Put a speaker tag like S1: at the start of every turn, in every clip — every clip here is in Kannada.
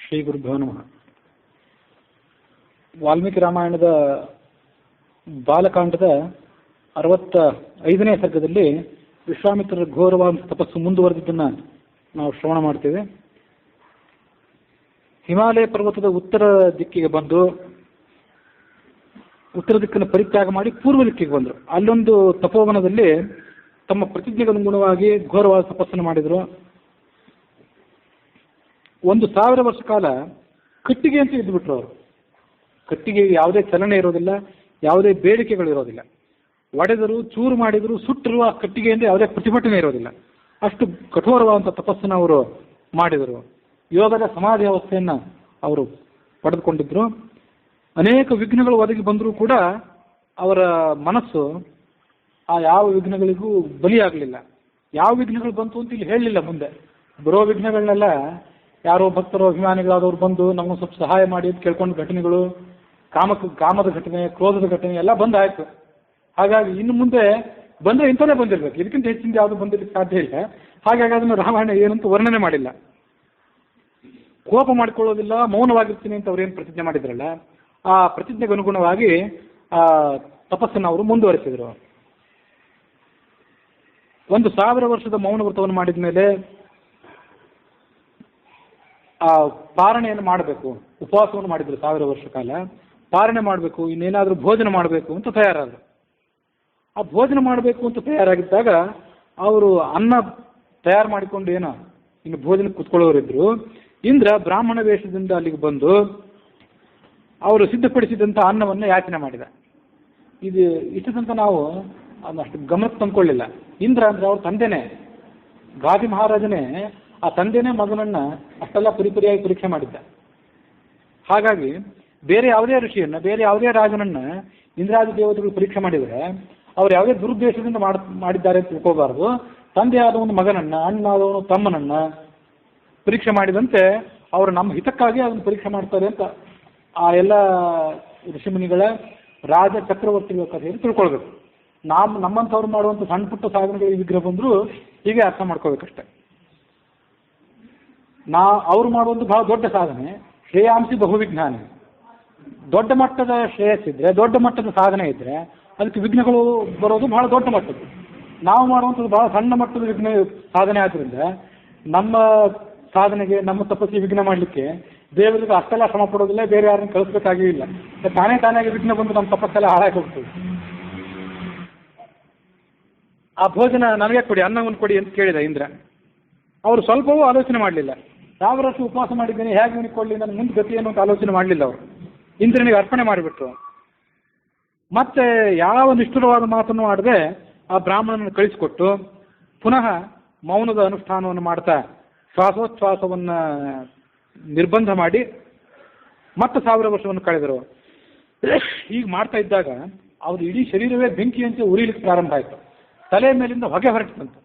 S1: ಶ್ರೀ ಗುರುಭ್ಯೋ ನಮಃ. ವಾಲ್ಮೀಕಿ ರಾಮಾಯಣದ ಬಾಲಕಾಂಡದ 65ನೇ ಸರ್ಗದಲ್ಲಿ ವಿಶ್ವಾಮಿತ್ರರ ಘೋರವಾದ ತಪಸ್ಸು ಮುಂದುವರೆದಿದ್ದನ್ನು ನಾವು ಶ್ರವಣ ಮಾಡ್ತೇವೆ. ಹಿಮಾಲಯ ಪರ್ವತದ ಉತ್ತರ ದಿಕ್ಕಿಗೆ ಬಂದು ಉತ್ತರ ದಿಕ್ಕನ್ನು ಪರಿತ್ಯಾಗ ಮಾಡಿ ಪೂರ್ವ ದಿಕ್ಕಿಗೆ ಬಂದರು. ಅಲ್ಲೊಂದು ತಪೋವನದಲ್ಲಿ ತಮ್ಮ ಪ್ರತಿಜ್ಞೆಗನುಗುಣವಾಗಿ ಘೋರವಾದ ತಪಸ್ಸನ್ನು ಮಾಡಿದರು. 1000 ವರ್ಷ ಕಾಲ ಕಟ್ಟಿಗೆ ಅಂತ ಇದ್ದುಬಿಟ್ರು ಅವರು. ಕಟ್ಟಿಗೆಗೆ ಯಾವುದೇ ಚಲನೆ ಇರೋದಿಲ್ಲ, ಯಾವುದೇ ಬೇಡಿಕೆಗಳು ಇರೋದಿಲ್ಲ. ಒಡೆದರು, ಚೂರು ಮಾಡಿದರು, ಸುಟ್ಟರು, ಆ ಕಟ್ಟಿಗೆಯಿಂದ ಯಾವುದೇ ಪ್ರತಿಭಟನೆ ಇರೋದಿಲ್ಲ. ಅಷ್ಟು ಕಠೋರವಾದಂಥ ತಪಸ್ಸನ್ನು ಅವರು ಮಾಡಿದರು. ಯೋಗದ ಸಮಾಧಿ ಅವಸ್ಥೆಯನ್ನು ಅವರು ಪಡೆದುಕೊಂಡಿದ್ರು. ಅನೇಕ ವಿಘ್ನಗಳು ಒದಗಿ ಬಂದರೂ ಕೂಡ ಅವರ ಮನಸ್ಸು ಆ ಯಾವ ವಿಘ್ನಗಳಿಗೂ ಬಲಿಯಾಗಲಿಲ್ಲ. ಯಾವ ವಿಘ್ನಗಳು ಬಂತು ಅಂತ ಇಲ್ಲಿ ಹೇಳಲಿಲ್ಲ. ಮುಂದೆ ಬರೋ ವಿಘ್ನಗಳನ್ನೆಲ್ಲ ಯಾರೋ ಭಕ್ತರು ಅಭಿಮಾನಿಗಳಾದವ್ರು ಬಂದು ನಮಗೆ ಸ್ವಲ್ಪ ಸಹಾಯ ಮಾಡಿ ಅಂತ ಕೇಳ್ಕೊಂಡು ಘಟನೆಗಳು, ಕಾಮದ ಘಟನೆ, ಕ್ರೋಧದ ಘಟನೆ ಎಲ್ಲ ಬಂದಾಯ್ತು. ಹಾಗಾಗಿ ಇನ್ನು ಮುಂದೆ ಬಂದರೆ ಇಂಥದೇ ಬಂದಿರಬೇಕು, ಇದಕ್ಕಿಂತ ಹೆಚ್ಚಿಂದ ಯಾವುದು ಬಂದಿರಲಿಕ್ಕೆ ಸಾಧ್ಯ ಇಲ್ಲ. ಹಾಗಾಗಿ ಅದನ್ನು ರಾಮಾಯಣ ಏನಂತ ವರ್ಣನೆ ಮಾಡಿಲ್ಲ. ಕೋಪ ಮಾಡಿಕೊಳ್ಳೋದಿಲ್ಲ, ಮೌನವಾಗಿರ್ತೀನಿ ಅಂತ ಅವ್ರೇನು ಪ್ರತಿಜ್ಞೆ ಮಾಡಿದ್ರಲ್ಲ, ಆ ಪ್ರತಿಜ್ಞೆಗೆ ಅನುಗುಣವಾಗಿ ಆ ತಪಸ್ಸನ್ನು ಅವರು ಮುಂದುವರೆಸಿದರು. 1000 ವರ್ಷದ ಮೌನ ವ್ರತವನ್ನು ಮಾಡಿದ ಮೇಲೆ ಆ ಪಾರಣೆಯನ್ನು ಮಾಡಬೇಕು, ಉಪವಾಸವನ್ನು ಮಾಡಿದ್ರು 1000 ವರ್ಷ ಕಾಲ. ಪಾರಣೆ ಮಾಡಬೇಕು, ಇನ್ನೇನಾದರೂ ಭೋಜನ ಮಾಡಬೇಕು ಅಂತ ತಯಾರಾದರು. ಆ ಭೋಜನ ಮಾಡಬೇಕು ಅಂತ ತಯಾರಾಗಿದ್ದಾಗ ಅವರು ಅನ್ನ ತಯಾರು ಮಾಡಿಕೊಂಡು ಏನೋ ಇನ್ನು ಭೋಜನಕ್ಕೆ ಕುತ್ಕೊಳ್ಳೋರಿದ್ರು. ಇಂದ್ರ ಬ್ರಾಹ್ಮಣ ವೇಷದಿಂದ ಅಲ್ಲಿಗೆ ಬಂದು ಅವರು ಸಿದ್ಧಪಡಿಸಿದಂಥ ಅನ್ನವನ್ನು ಯಾಚನೆ ಮಾಡಿದ. ಇದು ಇಷ್ಟು ತನಕ ನಾವು ಅಷ್ಟು ಗಮನಕ್ಕೆ ತಂದ್ಕೊಳ್ಳಿಲ್ಲ. ಇಂದ್ರ ಅಂದ್ರೆ ಅವ್ರ ತಂದೆನೇ, ಗಾದಿ ಮಹಾರಾಜನೇ, ಆ ತಂದೆನೇ ಮಗನನ್ನ ಅಷ್ಟೆಲ್ಲ ಪರಿಪರಿಯಾಗಿ ಪರೀಕ್ಷೆ ಮಾಡಿದ್ದ. ಹಾಗಾಗಿ ಬೇರೆ ಯಾವುದೇ ಋಷಿಯನ್ನ, ಬೇರೆ ಯಾವುದೇ ರಾಜನನ್ನ ಇಂದ್ರಾದಿ ದೇವತೆಗಳು ಪರೀಕ್ಷೆ ಮಾಡಿದರೆ ಅವ್ರು ಯಾವುದೇ ದುರುದ್ದೇಶದಿಂದ ಮಾಡಿದ್ದಾರೆ ಅಂತ ತಿಳ್ಕೋಬಾರ್ದು. ತಂದೆಯಾದ ಒಂದು ಮಗನನ್ನ, ಅಣ್ಣಾದವನು ತಮ್ಮನನ್ನ ಪರೀಕ್ಷೆ ಮಾಡಿದಂತೆ ಅವರು ನಮ್ಮ ಹಿತಕ್ಕಾಗಿ ಅದನ್ನು ಪರೀಕ್ಷೆ ಮಾಡ್ತಾರೆ ಅಂತ ಆ ಎಲ್ಲ ಋಷಿಮುನಿಗಳ, ರಾಜ ಚಕ್ರವರ್ತಿಗಳ ಕಥೆಯನ್ನು ತಿಳ್ಕೊಳ್ಬೇಕು. ನಮ್ಮಂಥವ್ರು ಮಾಡುವಂಥ ಸಣ್ಣ ಪುಟ್ಟ ಸಾಧನೆಗಳಿಗೆ ವಿಗ್ರಹ ಬಂದರೂ ಹೀಗೆ ಅರ್ಥ ಮಾಡ್ಕೋಬೇಕಷ್ಟೆ. ಅವ್ರು ಮಾಡುವಂಥ ಬಹಳ ದೊಡ್ಡ ಸಾಧನೆ, ಶ್ರೇಯಾಂಸಿ ಬಹುವಿಜ್ಞಾನಿ. ದೊಡ್ಡ ಮಟ್ಟದ ಶ್ರೇಯಸ್ಸಿದ್ರೆ, ದೊಡ್ಡ ಮಟ್ಟದ ಸಾಧನೆ ಇದ್ರೆ ಅದಕ್ಕೆ ವಿಘ್ನಗಳು ಬರೋದು ಬಹಳ ದೊಡ್ಡ ಮಟ್ಟದ್ದು. ನಾವು ಮಾಡುವಂಥದ್ದು ಬಹಳ ಸಣ್ಣ ಮಟ್ಟದ ವಿಘ್ನ ಸಾಧನೆ ಆದ್ದರಿಂದ ನಮ್ಮ ಸಾಧನೆಗೆ, ನಮ್ಮ ತಪಸ್ಸಿಗೆ ವಿಘ್ನ ಮಾಡಲಿಕ್ಕೆ ದೇವರಿಗೆ ಅಷ್ಟೆಲ್ಲ ಶ್ರಮ ಪಡೋದಿಲ್ಲ, ಬೇರೆ ಯಾರನ್ನು ಕಳಿಸ್ಬೇಕಾಗಿಯೂ ಇಲ್ಲ. ತಾನಾಗಿ ವಿಘ್ನ ಬಂದು ನಮ್ಮ ತಪಸ್ಸೆಲ್ಲ ಹಾಳಾಗಿ ಹೋಗ್ತದೆ. ಆ ಭೋಜನ ನನಗೆ ಕೊಡಿ, ಅನ್ನವನ್ನು ಕೊಡಿ ಅಂತ ಕೇಳಿದ ಇಂದ್ರ. ಅವರು ಸ್ವಲ್ಪವೂ ಆಲೋಚನೆ ಮಾಡಲಿಲ್ಲ. 1000 ವರ್ಷ ಉಪವಾಸ ಮಾಡಿದ್ದೇನೆ, ಹೇಗೆ ನನಗೆ ಕೊಡಲಿ, ನನ್ನ ಮುಂದೆ ಗತಿ ಏನು ಅಂತ ಆಲೋಚನೆ ಮಾಡಲಿಲ್ಲ. ಅವರು ಇಂದ್ರನಿಗೆ ಅರ್ಪಣೆ ಮಾಡಿಬಿಟ್ರು. ಮತ್ತೆ ಯಾವ ನಿಷ್ಠುರವಾದ ಮಾತನ್ನು ಮಾಡದೆ ಆ ಬ್ರಾಹ್ಮಣನನ್ನು ಕಳಿಸಿಕೊಟ್ಟು ಪುನಃ ಮೌನದ ಅನುಷ್ಠಾನವನ್ನು ಮಾಡ್ತಾ ಶ್ವಾಸೋಚ್ಛ್ವಾಸವನ್ನು ನಿರ್ಬಂಧ ಮಾಡಿ ಮತ್ತೆ 1000 ವರ್ಷವನ್ನು ಕಳೆದರು. ಹೀಗೆ ಮಾಡ್ತಾ ಇದ್ದಾಗ ಅವ್ರ ಇಡೀ ಶರೀರವೇ ಬೆಂಕಿಯಂತೆ ಉರಿಲಿಕ್ಕೆ ಪ್ರಾರಂಭ ಆಯಿತು. ತಲೆಯ ಮೇಲಿಂದ ಹೊಗೆ ಹೊರಟಿತಂತೆ.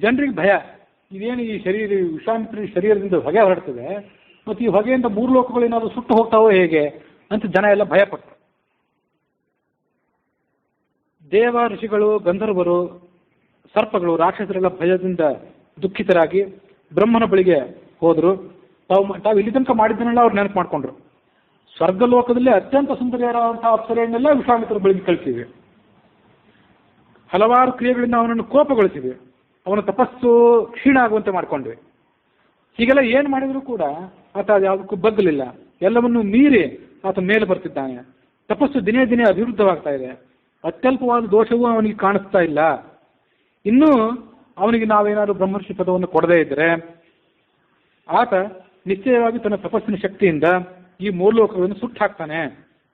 S1: ಜನರಿಗೆ ಭಯ, ಇದೇನು ಈ ವಿಶ್ವಾಮಿತ್ರ ಶರೀರದಿಂದ ಹೊಗೆ ಹೊರಡ್ತದೆ, ಮತ್ತು ಈ ಹೊಗೆಯಿಂದ 3 ಲೋಕಗಳು ಏನಾದರೂ ಸುಟ್ಟು ಹೋಗ್ತಾವೋ ಹೇಗೆ ಅಂತ ಜನ ಎಲ್ಲ ಭಯಪಟ್ಟರು. ದೇವ ಋಷಿಗಳು, ಗಂಧರ್ವರು, ಸರ್ಪಗಳು, ರಾಕ್ಷಸರೆಲ್ಲ ಭಯದಿಂದ ದುಃಖಿತರಾಗಿ ಬ್ರಹ್ಮನ ಬಳಿಗೆ ಹೋದರು. ತಾವು ಇಲ್ಲಿ ತನಕ ಮಾಡಿದ್ದನ್ನೆಲ್ಲ ಅವ್ರು ನೆನಪು ಮಾಡಿಕೊಂಡ್ರು. ಸ್ವರ್ಗಲೋಕದಲ್ಲಿ ಅತ್ಯಂತ ಸುಂದರಿಯರಾದಂತಹ ಅಪ್ಸರೆಯನ್ನೆಲ್ಲ ವಿಶ್ವಾಮಿತ್ರ ಬಳಿಗೆ ಕಳಿಸಿವೆ. ಹಲವಾರು ಕ್ರಿಯೆಗಳಿಂದ ಅವನನ್ನು ಕೋಪಗೊಳಿಸಿವೆ. ಅವನ ತಪಸ್ಸು ಕ್ಷೀಣ ಆಗುವಂತೆ ಮಾಡಿಕೊಂಡ್ವಿ. ಹೀಗೆಲ್ಲ ಏನು ಮಾಡಿದರೂ ಕೂಡ ಆತ ಯಾವುದಕ್ಕೂ ಬಗ್ಗಲಿಲ್ಲ. ಎಲ್ಲವನ್ನೂ ಮೀರಿ ಆತ ಮೇಲೆ ಬರ್ತಿದ್ದಾನೆ. ತಪಸ್ಸು ದಿನೇ ದಿನೇ ಅಭಿವೃದ್ಧವಾಗ್ತಾ ಇದೆ. ಅತ್ಯಲ್ಪವಾದ ದೋಷವೂ ಅವನಿಗೆ ಕಾಣಿಸ್ತಾ ಇಲ್ಲ. ಇನ್ನೂ ಅವನಿಗೆ ನಾವೇನಾದರೂ ಬ್ರಹ್ಮರ್ಷಿ ಪದವನ್ನು ಕೊಡದೇ ಇದ್ದರೆ ಆತ ನಿಶ್ಚಯವಾಗಿ ತನ್ನ ತಪಸ್ಸಿನ ಶಕ್ತಿಯಿಂದ ಈ 3 ಲೋಕಗಳನ್ನು ಸುಟ್ಟು ಹಾಕ್ತಾನೆ.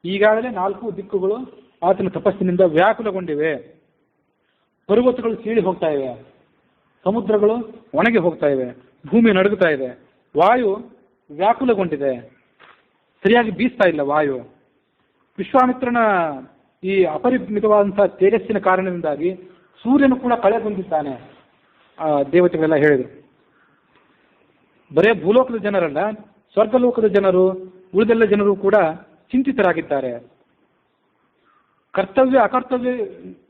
S1: ಈಗಾಗಲೇ 4 ದಿಕ್ಕುಗಳು ಆತನ ತಪಸ್ಸಿನಿಂದ ವ್ಯಾಕುಲಗೊಂಡಿವೆ. ಪರ್ವತಗಳು ಸೀಳಿ ಹೋಗ್ತಾ ಇವೆ, ಸಮುದ್ರಗಳು ಒಣಗಿ ಹೋಗ್ತಾ ಇವೆ, ಭೂಮಿ ನಡುಗುತ್ತಾ ಇದೆ, ವಾಯು ವ್ಯಾಕುಲಗೊಂಡಿದೆ, ಸರಿಯಾಗಿ ಬೀಸ್ತಾ ಇಲ್ಲ ವಾಯು. ವಿಶ್ವಾಮಿತ್ರನ ಈ ಅಪರಿಮಿತವಾದಂತಹ ತೇಜಸ್ಸಿನ ಕಾರಣದಿಂದಾಗಿ ಸೂರ್ಯನು ಕೂಡ ಕಳೆಗೊಂಡಿದ್ದಾನೆ. ದೇವತೆಗಳೆಲ್ಲ ಹೇಳಿದರು. ಬರೇ ಭೂಲೋಕದ ಜನರಲ್ಲ, ಸ್ವರ್ಗಲೋಕದ ಜನರು, ಉಳಿದೆಲ್ಲ ಜನರು ಕೂಡ ಚಿಂತಿತರಾಗಿದ್ದಾರೆ. ಕರ್ತವ್ಯ ಅಕರ್ತವ್ಯ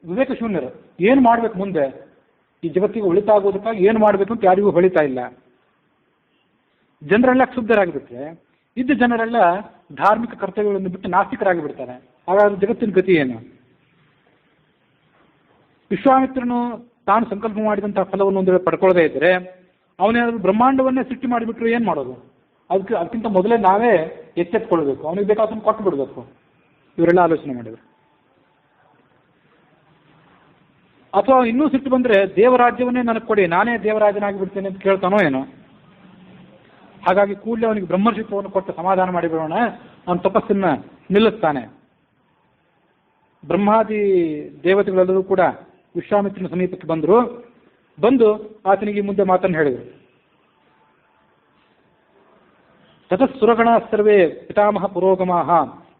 S1: ವಿವೇಕ ಶೂನ್ಯರು. ಏನು ಮಾಡಬೇಕು ಮುಂದೆ, ಈ ಜಗತ್ತಿಗೆ ಒಳಿತಾಗೋದಕ್ಕಾಗಿ ಏನು ಮಾಡಬೇಕು ಅಂತ ಯಾರಿಗೂ ಹೊಳಿತಾ ಇಲ್ಲ. ಜನರೆಲ್ಲ ಕ್ಷುಬ್ಧರಾಗಿಬಿಟ್ರೆ ಇದ್ದ ಜನರೆಲ್ಲ ಧಾರ್ಮಿಕ ಕರ್ತವ್ಯಗಳನ್ನು ಬಿಟ್ಟು ನಾಸ್ತಿಕರಾಗಿ ಬಿಡ್ತಾರೆ. ಹಾಗಾದ್ರೆ ಜಗತ್ತಿನ ಗತಿ ಏನು? ವಿಶ್ವಾಮಿತ್ರನು ತಾನು ಸಂಕಲ್ಪ ಮಾಡಿದಂತಹ ಫಲವನ್ನು ಒಂದು ವೇಳೆ ಪಡ್ಕೊಳ್ಳದೇ ಇದ್ದರೆ ಅವನೇನಾದ್ರು ಬ್ರಹ್ಮಾಂಡವನ್ನೇ ಸೃಷ್ಟಿ ಮಾಡಿಬಿಟ್ರು ಏನು ಮಾಡೋದು? ಅದಕ್ಕಿಂತ ಮೊದಲೇ ನಾವೇ ಎಚ್ಚೆತ್ಕೊಳ್ಬೇಕು, ಅವನಿಗೆ ಬೇಕಾದನ್ನು ಕೊಟ್ಟು ಬಿಡಬೇಕು. ಇವರೆಲ್ಲ ಆಲೋಚನೆ ಮಾಡಿದರು. ಅಥವಾ ಇನ್ನೂ ಸಿಟ್ಟು ಬಂದರೆ ದೇವರಾಜ್ಯವನ್ನೇ ನನಗೆ ಕೊಡಿ, ನಾನೇ ದೇವರಾಜನಾಗಿ ಬಿಡ್ತೇನೆ ಅಂತ ಕೇಳ್ತಾನೋ ಏನೋ. ಹಾಗಾಗಿ ಕೂಡಲೇ ಅವನಿಗೆ ಬ್ರಹ್ಮರ್ಷಿತ್ವವನ್ನು ಕೊಟ್ಟು ಸಮಾಧಾನ ಮಾಡಿಬಿಡೋಣ, ಅವನ ತಪಸ್ಸನ್ನು ನಿಲ್ಲಿಸ್ತಾನೆ. ಬ್ರಹ್ಮಾದಿ ದೇವತೆಗಳೆಲ್ಲರೂ ಕೂಡ ವಿಶ್ವಾಮಿತ್ರನ ಸಮೀಪಕ್ಕೆ ಬಂದು ಆತನಿಗೆ ಮುಂದೆ ಮಾತನ್ನು ಹೇಳಿದರು. ತತಃಸುರಗಣ ಸರ್ವೇ ಪಿತಾಮಹ ಪುರೋಗಮಾಹ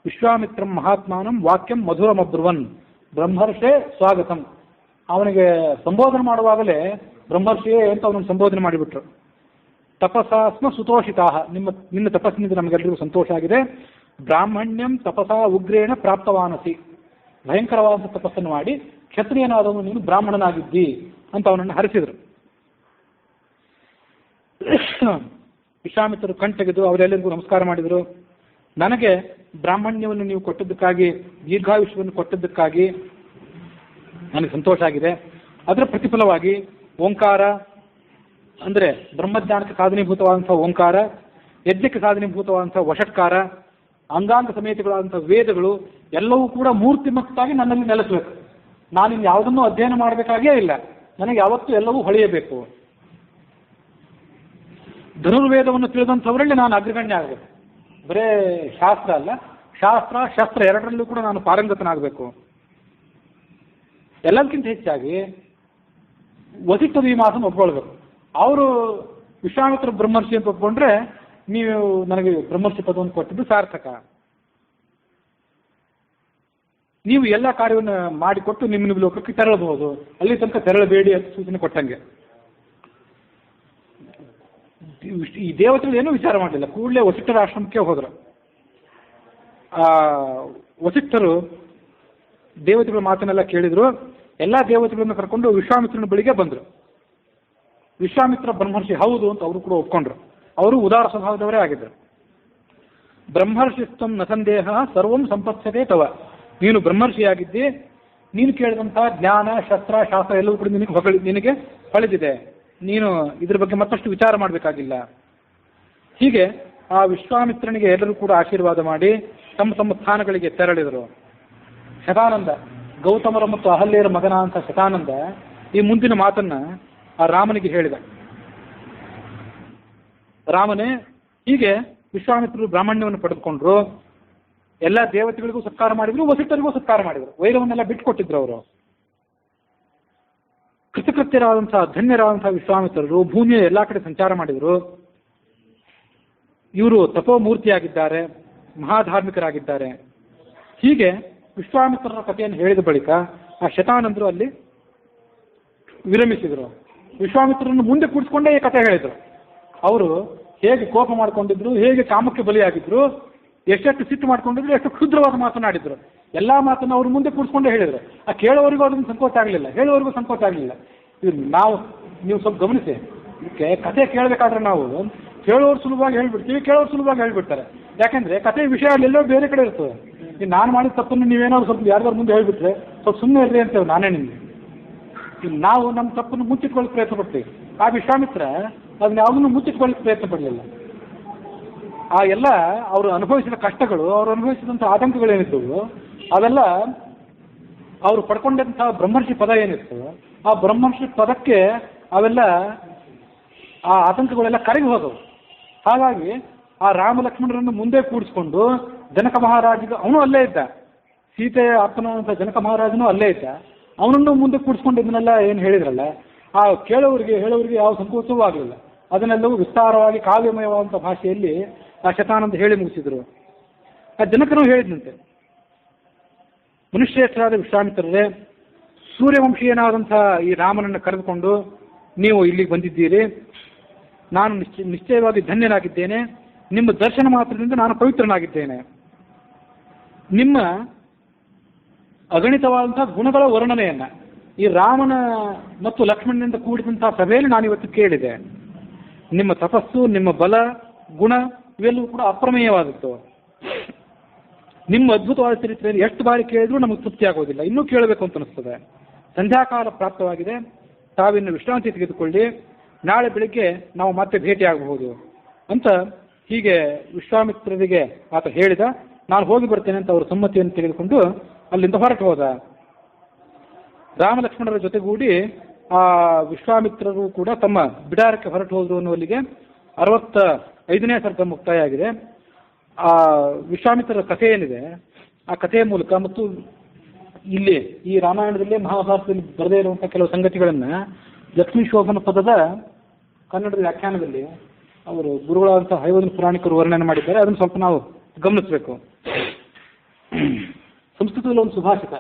S1: ವಿಶ್ವಾಮಿತ್ರಂ ಮಹಾತ್ಮಾನಂ ವಾಕ್ಯಂ ಮಧುರಮಬ್ರುವನ್ ಬ್ರಹ್ಮರ್ಷೇ ಸ್ವಾಗತಂ. ಅವನಿಗೆ ಸಂಬೋಧನೆ ಮಾಡುವಾಗಲೇ ಬ್ರಹ್ಮರ್ಷಿಯೇ ಅಂತ ಅವನನ್ನು ಸಂಬೋಧನೆ ಮಾಡಿಬಿಟ್ರು. ತಪಸಾಸ್ಮ ಸುತೋಷಿತಾ, ನಿನ್ನ ತಪಸ್ಸಿನಿಂದ ನಮಗೆಲ್ಲರಿಗೂ ಸಂತೋಷ ಆಗಿದೆ. ಬ್ರಾಹ್ಮಣ್ಯಂ ತಪಸಾ ಉಗ್ರೇಣ ಪ್ರಾಪ್ತವಾನಸಿ, ಭಯಂಕರವಾದ ತಪಸ್ಸನ್ನು ಮಾಡಿ ಕ್ಷತ್ರಿಯನಾದವನು ನೀನು ಬ್ರಾಹ್ಮಣನಾಗಿದ್ದಿ ಅಂತ ಅವನನ್ನು ಹರಿಸಿದರು. ವಿಶ್ವಾಮಿತ್ರರು ಕಣ್ತೆಗೆದು ಅವರೆಲ್ಲರಿಗೂ ನಮಸ್ಕಾರ ಮಾಡಿದರು. ನನಗೆ ಬ್ರಾಹ್ಮಣ್ಯವನ್ನು ನೀವು ಕೊಟ್ಟದ್ದಕ್ಕಾಗಿ, ದೀರ್ಘಾಯುಷ್ಯವನ್ನು ಕೊಟ್ಟದ್ದಕ್ಕಾಗಿ ನನಗೆ ಸಂತೋಷ ಆಗಿದೆ. ಅದರ ಪ್ರತಿಫಲವಾಗಿ ಓಂಕಾರ ಅಂದರೆ ಬ್ರಹ್ಮಜ್ಞಾನಕ್ಕೆ ಸಾಧನೀಭೂತವಾದಂಥ ಓಂಕಾರ, ಯಜ್ಞಕ್ಕೆ ಸಾಧನೀಭೂತವಾದಂಥ ವಷಟ್ಕಾರ, ಅಂಗಾಂಗ ಸಮೇತಗಳಾದಂಥ ವೇದಗಳು ಎಲ್ಲವೂ ಕೂಡ ಮೂರ್ತಿಮತ್ತಾಗಿ ನನ್ನಲ್ಲಿ ನೆಲೆಸಬೇಕು. ನಾನಿನ್ನು ಯಾವುದನ್ನೂ ಅಧ್ಯಯನ ಮಾಡಬೇಕಾಗೇ ಇಲ್ಲ, ನನಗೆ ಯಾವತ್ತೂ ಎಲ್ಲವೂ ಹೊಳೆಯಬೇಕು. ಧನುರ್ವೇದವನ್ನು ತಿಳಿದಂಥವರಲ್ಲಿ ನಾನು ಅಗ್ರಗಣ್ಯ ಆಗಬೇಕು. ಬರೇ ಶಾಸ್ತ್ರ ಅಲ್ಲ, ಶಸ್ತ್ರ ಎರಡರಲ್ಲೂ ಕೂಡ ನಾನು ಪಾರಂಗತನಾಗಬೇಕು. ಎಲ್ಲದಕ್ಕಿಂತ ಹೆಚ್ಚಾಗಿ ವಸಿಷ್ಠ ಭೀಮಾಸನ ಒಪ್ಕೊಳ್ಬೇಕು. ಅವರು ವಿಶ್ವಾಮಿತ್ರ ಬ್ರಹ್ಮರ್ಷಿ ಅಂತ ಒಪ್ಕೊಂಡ್ರೆ ನೀವು ನನಗೆ ಬ್ರಹ್ಮರ್ಷಿ ಪದವನ್ನು ಕೊಟ್ಟಿದ್ದು ಸಾರ್ಥಕ. ನೀವು ಎಲ್ಲ ಕಾರ್ಯವನ್ನು ಮಾಡಿಕೊಟ್ಟು ನಿಮ್ಮ ಲೋಕಕ್ಕೆ ತೆರಳಬಹುದು, ಅಲ್ಲಿ ತನಕ ತೆರಳಬೇಡಿ ಅಂತ ಸೂಚನೆ ಕೊಟ್ಟಂಗೆ. ಈ ದೇವತೆಗಳು ಏನೂ ವಿಚಾರ ಮಾಡಲಿಲ್ಲ, ಕೂಡಲೇ ವಸಿಷ್ಠರ ಆಶ್ರಮಕ್ಕೆ ಹೋದರು. ವಸಿಷ್ಠರು ದೇವತೆಗಳ ಮಾತನ್ನೆಲ್ಲ ಕೇಳಿದ್ರು. ಎಲ್ಲ ದೇವತೆಗಳನ್ನು ಕರ್ಕೊಂಡು ವಿಶ್ವಾಮಿತ್ರನ ಬಳಿಗೆ ಬಂದರು. ವಿಶ್ವಾಮಿತ್ರ ಬ್ರಹ್ಮರ್ಷಿ ಹೌದು ಅಂತ ಅವರು ಕೂಡ ಒಪ್ಕೊಂಡ್ರು. ಅವರು ಉದಾರ ಸ್ವಭಾವದವರೇ ಆಗಿದ್ದರು. ಬ್ರಹ್ಮರ್ಷಿತ್ವಂ ನ ಸಂದೇಹ ಸರ್ವಂ ಸಂಪತ್ಸತೆ ತವ, ನೀನು ಬ್ರಹ್ಮರ್ಷಿಯಾಗಿದ್ದಿ, ನೀನು ಕೇಳಿದಂತಹ ಜ್ಞಾನ ಶಸ್ತ್ರ ಶಾಸ್ತ್ರ ಎಲ್ಲವೂ ಕೂಡ ನಿನಗೆ ಹೊಳೆದಿದೆ, ನೀನು ಇದ್ರ ಬಗ್ಗೆ ಮತ್ತಷ್ಟು ವಿಚಾರ ಮಾಡಬೇಕಾಗಿಲ್ಲ. ಹೀಗೆ ಆ ವಿಶ್ವಾಮಿತ್ರನಿಗೆ ಎಲ್ಲರೂ ಕೂಡ ಆಶೀರ್ವಾದ ಮಾಡಿ ತಮ್ಮ ತಮ್ಮ ಸ್ಥಾನಗಳಿಗೆ ತೆರಳಿದರು. ಶತಾನಂದ, ಗೌತಮರ ಮತ್ತು ಅಹಲ್ಯರ ಮಗನ ಅಂತ ಶತಾನಂದ ಈ ಮುಂದಿನ ಮಾತನ್ನ ಆ ರಾಮನಿಗೆ ಹೇಳಿದ. ರಾಮನೇ, ಹೀಗೆ ವಿಶ್ವಾಮಿತ್ರರು ಬ್ರಾಹ್ಮಣ್ಯವನ್ನು ಪಡೆದುಕೊಂಡ್ರು. ಎಲ್ಲ ದೇವತೆಗಳಿಗೂ ಸತ್ಕಾರ ಮಾಡಿದ್ರು, ವಸಿಷ್ಠರಿಗೂ ಸತ್ಕಾರ ಮಾಡಿದ್ರು. ವೈರವನ್ನೆಲ್ಲ ಬಿಟ್ಟುಕೊಟ್ಟಿದ್ರು ಅವರು. ಕೃತಕೃತ್ಯರಾದಂತಹ ಧನ್ಯರಾದಂತಹ ವಿಶ್ವಾಮಿತ್ರರು ಭೂಮಿಯ ಎಲ್ಲಾ ಕಡೆ ಸಂಚಾರ ಮಾಡಿದರು. ಇವರು ತಪೋಮೂರ್ತಿಯಾಗಿದ್ದಾರೆ, ಮಹಾಧಾರ್ಮಿಕರಾಗಿದ್ದಾರೆ. ಹೀಗೆ ವಿಶ್ವಾಮಿತ್ರರ ಕಥೆಯನ್ನು ಹೇಳಿದ ಬಳಿಕ ಆ ಶತಾನಂದರು ಅಲ್ಲಿ ವಿರಮಿಸಿದರು. ವಿಶ್ವಾಮಿತ್ರರನ್ನು ಮುಂದೆ ಕೂಡಿಸ್ಕೊಂಡೇ ಈ ಕಥೆ ಹೇಳಿದರು. ಅವರು ಹೇಗೆ ಕೋಪ ಮಾಡ್ಕೊಂಡಿದ್ರು, ಹೇಗೆ ಕಾಮಕ್ಕೆ ಬಲಿಯಾಗಿದ್ರು, ಎಷ್ಟೆಷ್ಟು ಸಿಟ್ಟು ಮಾಡ್ಕೊಂಡಿದ್ರು, ಎಷ್ಟು ಕ್ಷುದ್ರವಾದ ಮಾತನಾಡಿದ್ರು, ಎಲ್ಲಾ ಮಾತನ್ನು ಅವರು ಮುಂದೆ ಕೂಡಿಸ್ಕೊಂಡೇ ಹೇಳಿದರು. ಆ ಕೇಳೋವರಿಗೂ ಅದನ್ನು ಸಂಕೋಚ ಆಗಲಿಲ್ಲ, ಹೇಳುವವರಿಗೂ ಸಂಕೋಚ ಆಗಲಿಲ್ಲ. ಇದು ನೀವು ಸ್ವಲ್ಪ ಗಮನಿಸಿ, ಕಥೆ ಕೇಳಬೇಕಾದ್ರೆ ನಾವು ಕೇಳೋರು ಸುಲಭವಾಗಿ ಹೇಳ್ಬಿಡ್ತೀವಿ, ಕೇಳೋರು ಸುಲಭವಾಗಿ ಹೇಳ್ಬಿಡ್ತಾರೆ. ಯಾಕೆಂದ್ರೆ ಕಥೆ ವಿಷಯ ಅಲ್ಲೆಲ್ಲೋ ಬೇರೆ ಕಡೆ ಇರ್ತದೆ. ನಾನು ಮಾಡಿದ ತಪ್ಪನ್ನು ನೀವೇನಾದ್ರು ಸ್ವಲ್ಪ ಯಾರ್ದಾರು ಮುಂದೆ ಹೇಳ್ಬಿಟ್ರೆ ಸ್ವಲ್ಪ ಸುಮ್ಮನೆ ಇರ್ರಿ ಅಂತೇವೆ ನಾನೇ ನಿಮಗೆ. ನಾವು ನಮ್ಮ ತಪ್ಪನ್ನು ಮುಚ್ಚಿಟ್ಕೊಳ್ಳೋಕೆ ಪ್ರಯತ್ನ ಪಡ್ತೀವಿ. ಆ ವಿಶ್ವಾಮಿತ್ರ ಅದನ್ನ ಯಾವುದನ್ನು ಮುಚ್ಚಿಟ್ಕೊಳ್ಳೋಕೆ ಪ್ರಯತ್ನ ಪಡಲಿಲ್ಲ. ಆ ಎಲ್ಲ ಅವರು ಅನುಭವಿಸಿದ ಕಷ್ಟಗಳು, ಅವರು ಅನುಭವಿಸಿದಂಥ ಆತಂಕಗಳೇನಿದ್ದವು ಅವೆಲ್ಲ ಅವರು ಪಡ್ಕೊಂಡಂತಹ ಬ್ರಹ್ಮರ್ಷಿ ಪದ ಏನಿತ್ತು, ಆ ಬ್ರಹ್ಮರ್ಷಿ ಪದಕ್ಕೆ ಅವೆಲ್ಲ ಆ ಆತಂಕಗಳೆಲ್ಲ ಕರಗಿ ಹೋದವು. ಹಾಗಾಗಿ ಆ ರಾಮ ಲಕ್ಷ್ಮಣರನ್ನು ಮುಂದೆ ಕೂಡಿಸ್ಕೊಂಡು ಜನಕ ಮಹಾರಾಜಗೆ, ಅವನು ಅಲ್ಲೇ ಇದ್ದ, ಸೀತೆಯ ಅಪ್ಪನಾದಂಥ ಜನಕ ಮಹಾರಾಜನೂ ಅಲ್ಲೇ ಇದ್ದ, ಅವನನ್ನು ಮುಂದೆ ಕೂಡಿಸ್ಕೊಂಡು ಇದನ್ನೆಲ್ಲ ಏನು ಹೇಳಿದ್ರಲ್ಲ, ಆ ಹೇಳೋರಿಗೆ ಯಾವ ಸಂಕೋಚವೂ ಆಗಲಿಲ್ಲ. ಅದನ್ನೆಲ್ಲವೂ ವಿಸ್ತಾರವಾಗಿ ಕಾವ್ಯಮಯವಾದಂಥ ಭಾಷೆಯಲ್ಲಿ ಆ ಶತಾನಂದ ಹೇಳಿ ಮುಗಿಸಿದರು. ಆ ಜನಕನು ಹೇಳಿದಂತೆ, ಮನುಷ್ಯರಾದ ವಿಶ್ವಾಮಿತ್ರರೇ, ಸೂರ್ಯವಂಶೀಯನಾದಂಥ ಈ ರಾಮನನ್ನು ಕರೆದುಕೊಂಡು ನೀವು ಇಲ್ಲಿಗೆ ಬಂದಿದ್ದೀರಿ. ನಾನು ನಿಶ್ಚಯವಾಗಿ ಧನ್ಯನಾಗಿದ್ದೇನೆ. ನಿಮ್ಮ ದರ್ಶನ ಮಾತ್ರದಿಂದ ನಾನು ಪವಿತ್ರನಾಗಿದ್ದೇನೆ. ನಿಮ್ಮ ಅಗಣಿತವಾದಂತಹ ಗುಣಗಳ ವರ್ಣನೆಯನ್ನ ಈ ರಾಮನ ಮತ್ತು ಲಕ್ಷ್ಮಣನಿಂದ ಕೂಡಿದಂತಹ ಸಭೆಯಲ್ಲಿ ನಾನು ಇವತ್ತು ಕೇಳಿದೆ. ನಿಮ್ಮ ತಪಸ್ಸು, ನಿಮ್ಮ ಬಲ, ಗುಣ ಇವೆಲ್ಲವೂ ಕೂಡ ಅಪ್ರಮೇಯವಾದದ್ದು. ನಿಮ್ಮ ಅದ್ಭುತವಾದ ಚರಿತ್ರೆಯಲ್ಲಿ ಎಷ್ಟು ಬಾರಿ ಕೇಳಿದ್ರೂ ನಮಗೆ ತೃಪ್ತಿ ಆಗೋದಿಲ್ಲ, ಇನ್ನೂ ಕೇಳಬೇಕು ಅಂತ ಅನಿಸ್ತದೆ. ಸಂಧ್ಯಾಕಾಲ ಪ್ರಾಪ್ತವಾಗಿದೆ, ತಾವಿನ್ನು ವಿಶ್ರಾಂತಿ ತೆಗೆದುಕೊಳ್ಳಿ, ನಾಳೆ ಬೆಳಿಗ್ಗೆ ನಾವು ಮತ್ತೆ ಭೇಟಿಯಾಗಬಹುದು ಅಂತ ಹೀಗೆ ವಿಶ್ವಾಮಿತ್ರರಿಗೆ ಆತ ಹೇಳಿದ. ನಾನು ಹೋಗಿ ಬರ್ತೇನೆ ಅಂತ ಅವರು ಸಮ್ಮತಿಯನ್ನು ತೆಗೆದುಕೊಂಡು ಅಲ್ಲಿಂದ ಹೊರಟು ಹೋದ. ರಾಮ ಲಕ್ಷ್ಮಣರ ಜೊತೆಗೂಡಿ ಆ ವಿಶ್ವಾಮಿತ್ರರು ಕೂಡ ತಮ್ಮ ಬಿಡಾರಕ್ಕೆ ಹೊರಟು ಹೋದರು ಅನ್ನುವಲ್ಲಿಗೆ 65ನೇ ಸರ್ಗ ಮುಕ್ತಾಯ ಆಗಿದೆ. ಆ ವಿಶ್ವಾಮಿತ್ರರ ಕಥೆ ಏನಿದೆ ಆ ಕಥೆಯ ಮೂಲಕ ಮತ್ತು ಇಲ್ಲಿ ಈ ರಾಮಾಯಣದಲ್ಲಿ ಮಹಾಭಾರತದಲ್ಲಿ ಬರದೇ ಇರುವಂತಹ ಕೆಲವು ಸಂಗತಿಗಳನ್ನು ಲಕ್ಷ್ಮೀ ಶೋಭನ ಪದದ ಕನ್ನಡದ ವ್ಯಾಖ್ಯಾನದಲ್ಲಿ ಅವರು ಗುರುಗಳಾದಂತಹ ಹೈವದನ ಪುರಾಣಿಕರು ವರ್ಣನೆ ಮಾಡಿದ್ದಾರೆ. ಅದನ್ನು ಸ್ವಲ್ಪ ನಾವು ಗಮನಿಸಬೇಕು. ಸಂಸ್ಕೃತದಲ್ಲಿ ಒಂದು ಸುಭಾಷಿತ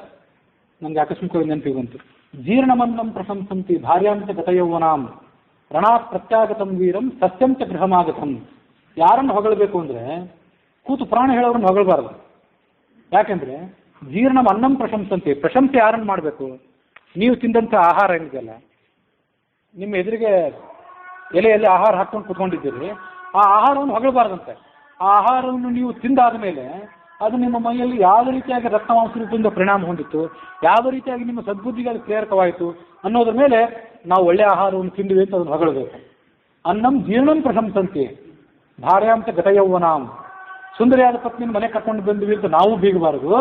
S1: ನನಗೆ ಆಕಸ್ಮಿಕವಾಗಿ ನೆನಪಿಗೆ ಬಂತು. ಜೀರ್ಣಮನ್ನಂ ಪ್ರಶಂಸಂತಿ ಭಾರ್ಯಾಂಚ ಗತಯೌವನಾಂ ರಣಾತ್ ಪ್ರತ್ಯಾಗತಂ ವೀರಂ ಸತ್ಯಂಚ ಗೃಹಮಾಗತಂ. ಯಾರನ್ನು ಹೊಗಳಬೇಕು ಅಂದರೆ ಕೂತು ಪ್ರಾಣ ಹೇಳೋರನ್ನು ಹೊಗಳಬಾರದು. ಯಾಕೆಂದ್ರೆ ಜೀರ್ಣಂ ಅನ್ನಂ ಪ್ರಶಂಸಂತಿ, ಪ್ರಶಂಸೆ ಯಾರನ್ನು ಮಾಡಬೇಕು? ನೀವು ತಿಂದಂಥ ಆಹಾರ ಏನಿದೆಯಲ್ಲ, ನಿಮ್ಮ ಎದುರಿಗೆ ಎಲೆಯಲ್ಲಿ ಆಹಾರ ಹಾಕ್ಕೊಂಡು ಕುತ್ಕೊಂಡಿದ್ದೀರಿ, ಆ ಆಹಾರವನ್ನು ಹೊಗಳಬಾರ್ದಂತೆ. ಆ ಆಹಾರವನ್ನು ನೀವು ತಿಂದಾದ ಮೇಲೆ ಅದು ನಿಮ್ಮ ಮೈಯಲ್ಲಿ ಯಾವ ರೀತಿಯಾಗಿ ರಕ್ತಮಾಂಸ ರೂಪದಿಂದ ಪರಿಣಾಮ ಹೊಂದಿತ್ತು, ಯಾವ ರೀತಿಯಾಗಿ ನಿಮ್ಮ ಸದ್ಬುದ್ಧಿಗೆ ಅದು ಪ್ರೇರಕವಾಯಿತು ಅನ್ನೋದ್ರ ಮೇಲೆ ನಾವು ಒಳ್ಳೆಯ ಆಹಾರವನ್ನು ತಿಂದಿವಿ ಅಂತ ಅದನ್ನು ಹೊಗಳಬೇಕು. ಅನ್ನಂ ಜೀರ್ಣಂ ಪ್ರಶಂಸಂತಿ ಭಾರ್ಯಾಂತ ಗತಯೌವನಾಂ. ಸುಂದರಿಯಾದ ಪತ್ನಿನ ಮನೆ ಕರ್ಕೊಂಡು ಬಂದ್ವಿ ಅಂತ ನಾವು ಬೀಗಬಾರದು,